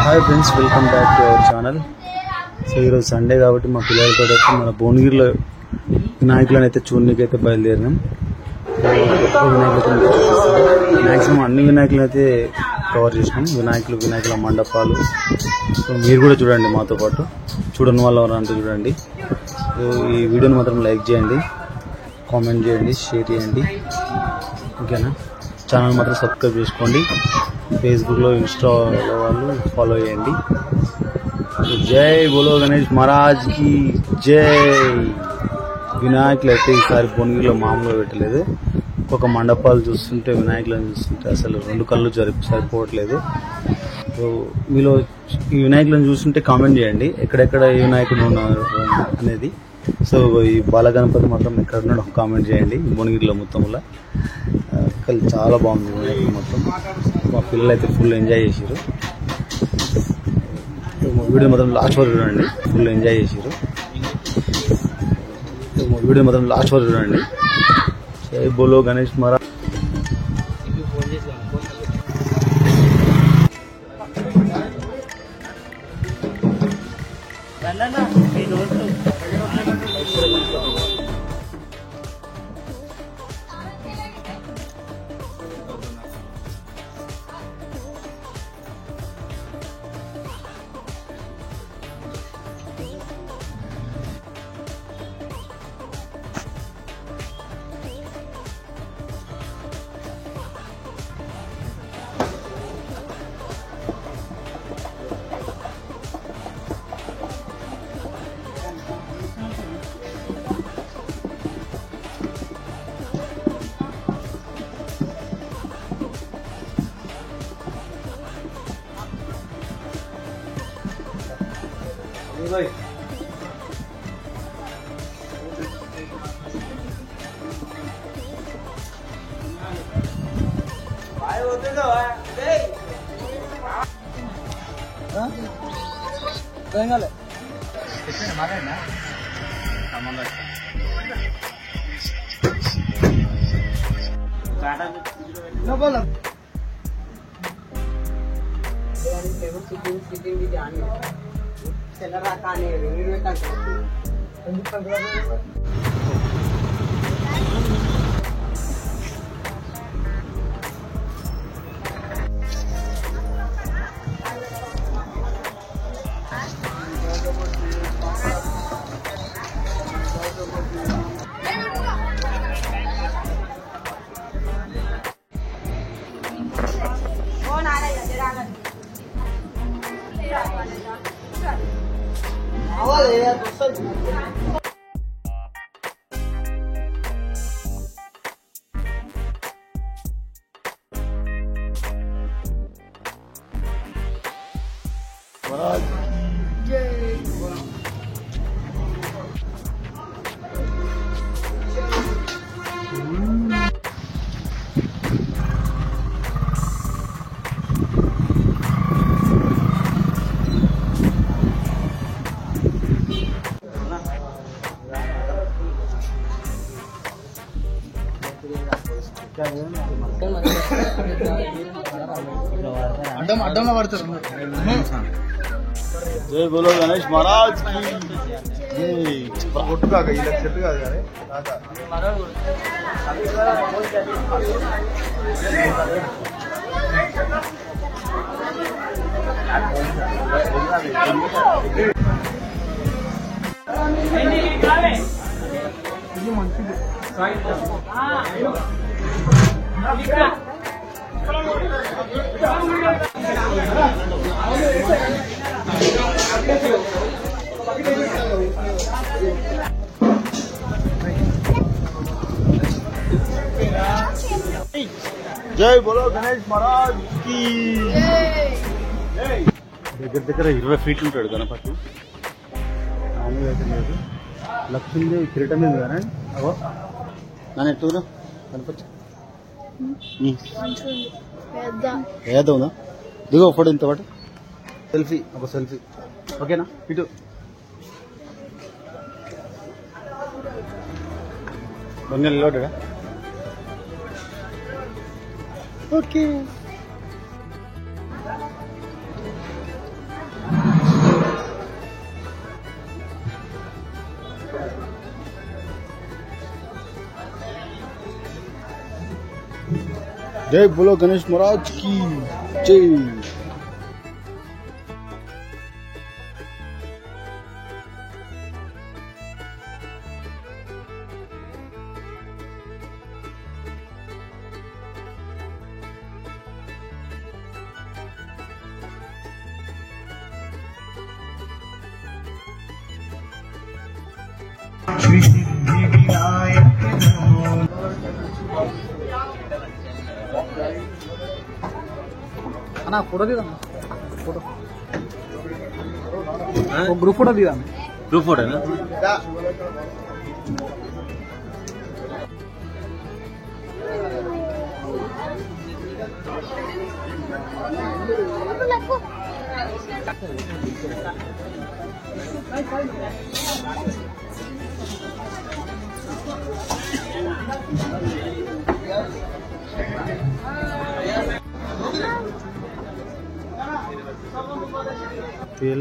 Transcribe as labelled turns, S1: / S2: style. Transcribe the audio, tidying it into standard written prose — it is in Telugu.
S1: Hi friends, welcome back to our channel. So ఈరోజు సండే కాబట్టి మా పిల్లలతో అయితే మన భువనగిరిలో వినాయకులను అయితే చూడడానికి అయితే బయలుదేరినాం. మ్యాక్సిమం అన్ని వినాయకులను అయితే కవర్ చేసినాం. వినాయకుల మండపాలు. సో మీరు కూడా చూడండి, మాతో పాటు చూడని వాళ్ళు ఎవరంతా చూడండి. సో ఈ వీడియోని మాత్రం లైక్ చేయండి, కామెంట్ చేయండి, షేర్ చేయండి, ఓకేనా? ఛానల్ మాత్రం సబ్స్క్రైబ్ చేసుకోండి. ఫేస్బుక్లో, ఇన్స్టాలో వాళ్ళు ఫాలో చేయండి. జై బోలో గణేష్ మహారాజ్ కి జై. వినాయకులు అయితే ఈసారి భువనగిరిలో మామూలుగా పెట్టలేదు. ఒక్కొక్క మండపాలు చూస్తుంటే, వినాయకులను చూస్తుంటే అసలు రెండు కళ్ళు సరిపోవట్లేదు. సో మీలో ఈ వినాయకులను చూస్తుంటే కామెంట్ చేయండి, ఎక్కడెక్కడ ఏ వినాయకుడు ఉన్నారు అనేది. సో ఈ బాలగణపతి మాత్రం ఎక్కడ ఉన్నాడో కామెంట్ చేయండి. భువనగిరిలో మొత్తంలో చాలా బాగుంది వినాయకుడు మొత్తం. మా పిల్లలు అయితే ఫుల్ ఎంజాయ్ చేసారు. వీడియో మాత్రం లాస్ట్ వరకు చూడండి, ఫుల్ ఎంజాయ్ చేసారు. వీడియో మాత్రం లాస్ట్ వరకు చూడండి. జై బోలో గణేష్ మహారాజ్.
S2: అడ్డంగా పడతారు.
S1: జై బోలో గణేష్ మహారాజ్ కి జై.
S2: కొట్టు కాక ఇలా చెట్టు కాదు కానీ ఇది మంచిది.
S1: జై బోలో గణేష్ మహారాజ్ కి. దగ్గర 20 ఫీట్లు ఉంటాడు గణపతి. మామూలుగా అయితే లేదు. లక్ష్మీదేవి కిరీటం మీద కానీ అవో నన్ను ఎట్టు గణపతి ఏదో ఉందా? దిగో ఫోటో ఇంత పాటు సెల్ఫీ, ఒక సెల్ఫీ, ఓకేనా? ఇటు దొంగలు నిలబడ్డా? ఓకే. జై బోలో గణేష్ మహారాజ్ కి జై.
S2: అన్న ఫోటో దిగాను ఫోటో గ్రూప్ ఫోటో దిగాను
S1: గ్రూప్ ఫోటోనా?
S3: Share